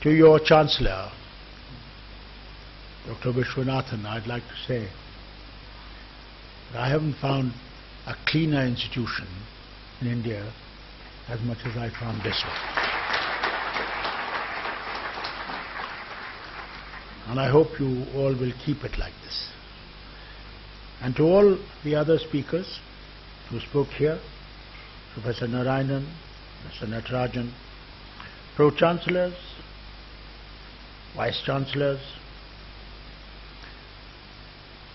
To your Chancellor, Dr. Vishwanathan, I'd like to say that I haven't found a cleaner institution in India as much as I found this one. And I hope you all will keep it like this. And to all the other speakers who spoke here, Professor Narayanan, Mr. Natarajan, Pro-Chancellors, Vice-Chancellors,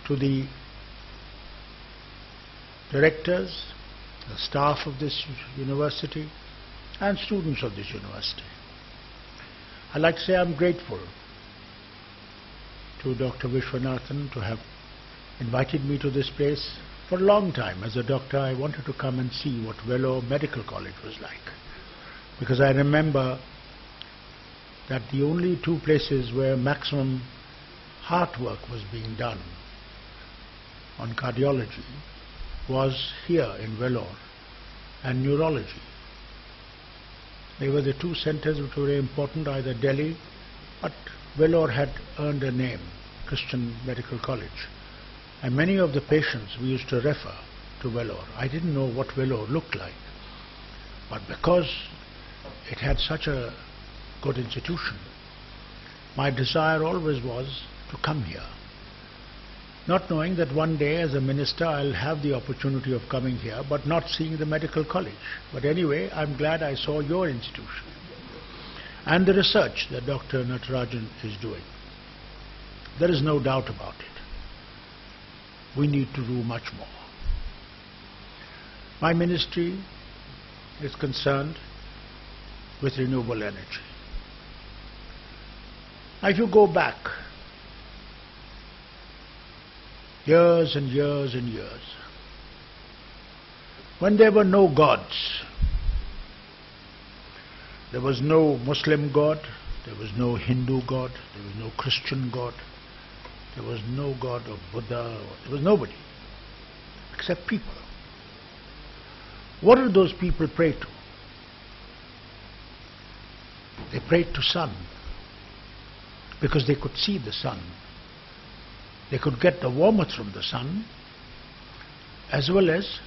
to the directors, the staff of this university, and students of this university. I'd like to say I'm grateful to Dr. Vishwanathan to have invited me to this place. For a long time, as a doctor, I wanted to come and see what Vellore Medical College was like, because I remember that the only two places where maximum heart work was being done on cardiology was here in Vellore, and neurology. They were the two centers which were very important, either Delhi, but Vellore had earned a name, Christian Medical College. And many of the patients we used to refer to Vellore. I didn't know what Vellore looked like, but because it had such a good institution, my desire always was to come here, not knowing that one day as a minister I'll have the opportunity of coming here but not seeing the medical college. But anyway, I'm glad I saw your institution and the research that Dr. Natarajan is doing. There is no doubt about it. We need to do much more. My ministry is concerned with renewable energy. Now, if you go back years and years and years, when there were no gods, there was no Muslim god, there was no Hindu god, there was no Christian god, there was no god of Buddha, there was nobody except people. What did those people pray to? They prayed to sun, because they could see the sun. They could get the warmth from the sun as well as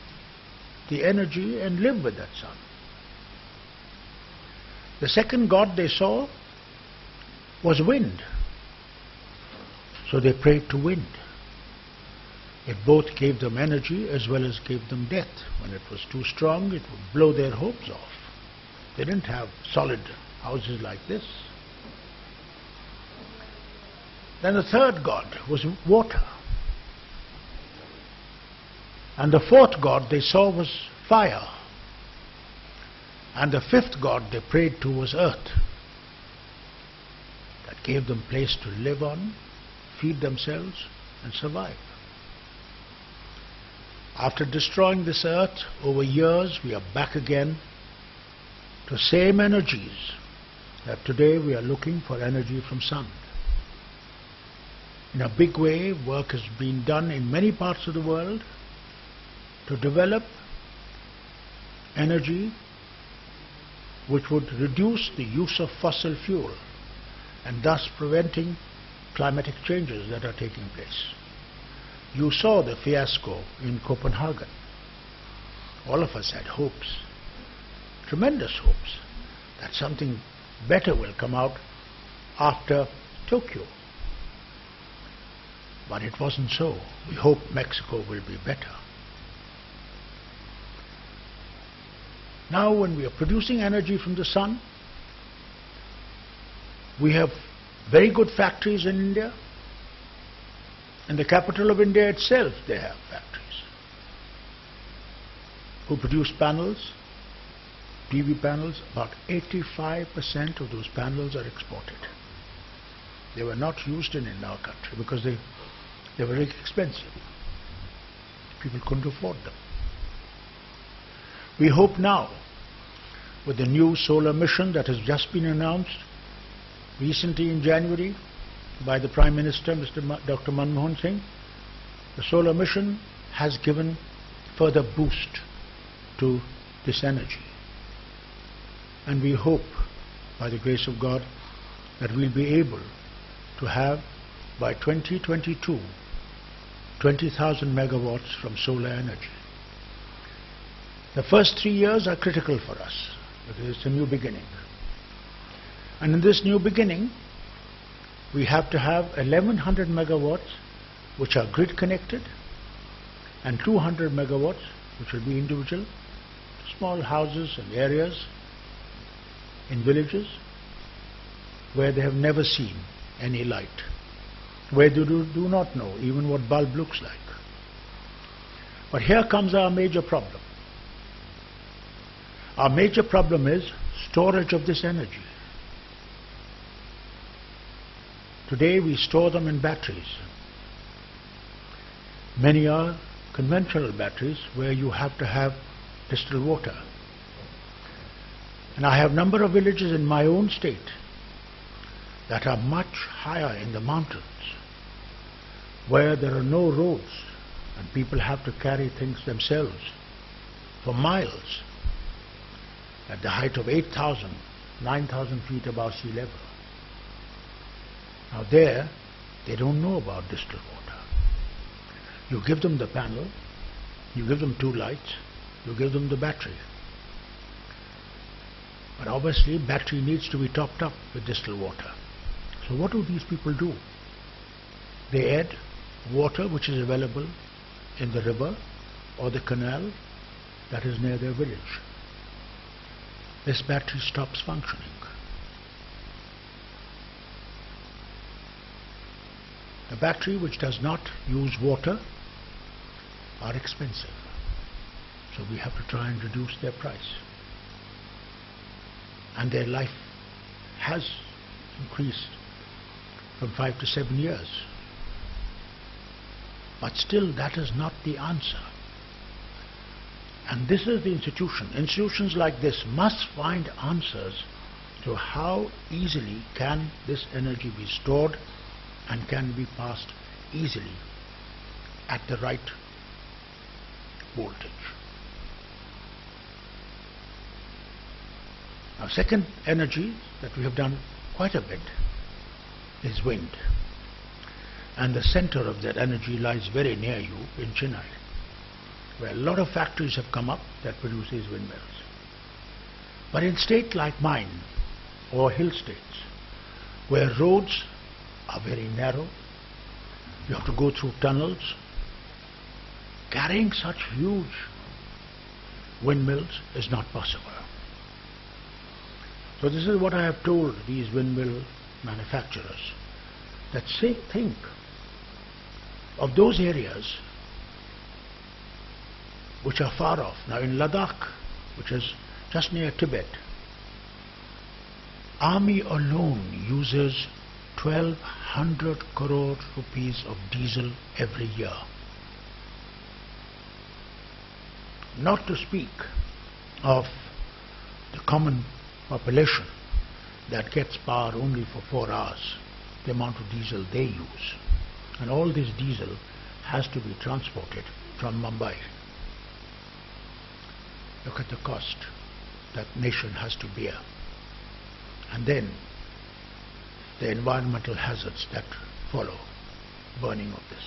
the energy and live with that sun. The second god they saw was wind. So they prayed to wind. It both gave them energy as well as gave them death. When it was too strong, it would blow their hopes off. They didn't have solid houses like this. Then the third god was water. And the fourth god they saw was fire. And the fifth god they prayed to was earth. That gave them place to live on, feed themselves and survive. After destroying this earth over years, we are back again to same energies that today we are looking for energy from sun. In a big way, work has been done in many parts of the world to develop energy which would reduce the use of fossil fuel and thus preventing climatic changes that are taking place. You saw the fiasco in Copenhagen. All of us had hopes, tremendous hopes, that something better will come out after Tokyo. But it wasn't so. We hope Mexico will be better. Now, when we are producing energy from the sun, we have very good factories in India. In the capital of India itself, they have factories who produce panels, PV panels. About 85% of those panels are exported. They were not used in our country because they were very expensive. People couldn't afford them. We hope now, with the new solar mission that has just been announced recently in January by the Prime Minister, Dr. Manmohan Singh, the solar mission has given further boost to this energy. And we hope, by the grace of God, that we'll be able to have by 2022 20,000 megawatts from solar energy. The first 3 years are critical for us because it's a new beginning. And in this new beginning, we have to have 1100 megawatts which are grid connected and 200 megawatts which will be individual, small houses and areas in villages where they have never seen any light, where they do not know even what bulb looks like. But here comes our major problem. Our major problem is storage of this energy. Today we store them in batteries. Many are conventional batteries where you have to have distilled water. And I have a number of villages in my own state that are much higher in the mountains where there are no roads and people have to carry things themselves for miles at the height of 8,000, 9,000 feet above sea level. Now there, they don't know about distilled water. You give them the panel, you give them 2 lights, you give them the battery. But obviously battery needs to be topped up with distilled water. So what do these people do? They add water which is available in the river or the canal that is near their village. This battery stops functioning. The battery which does not use water are expensive. So we have to try and reduce their price. And their life has increased from 5 to 7 years. But still that is not the answer. And this is the institution. Institutions like this must find answers to how easily can this energy be stored and can be passed easily at the right voltage. Now, second energy that we have done quite a bit is wind. And the center of that energy lies very near you in Chennai, where a lot of factories have come up that produce these windmills. But in states like mine, or hill states, where roads are very narrow, you have to go through tunnels, carrying such huge windmills is not possible. So this is what I have told these windmill manufacturers, that think of those areas which are far off. Now in Ladakh, which is just near Tibet, Army alone uses 1,200 crore rupees of diesel every year. Not to speak of the common population that gets power only for 4 hours, the amount of diesel they use. And all this diesel has to be transported from Mumbai. Look at the cost that nation has to bear. And then the environmental hazards that follow burning of this.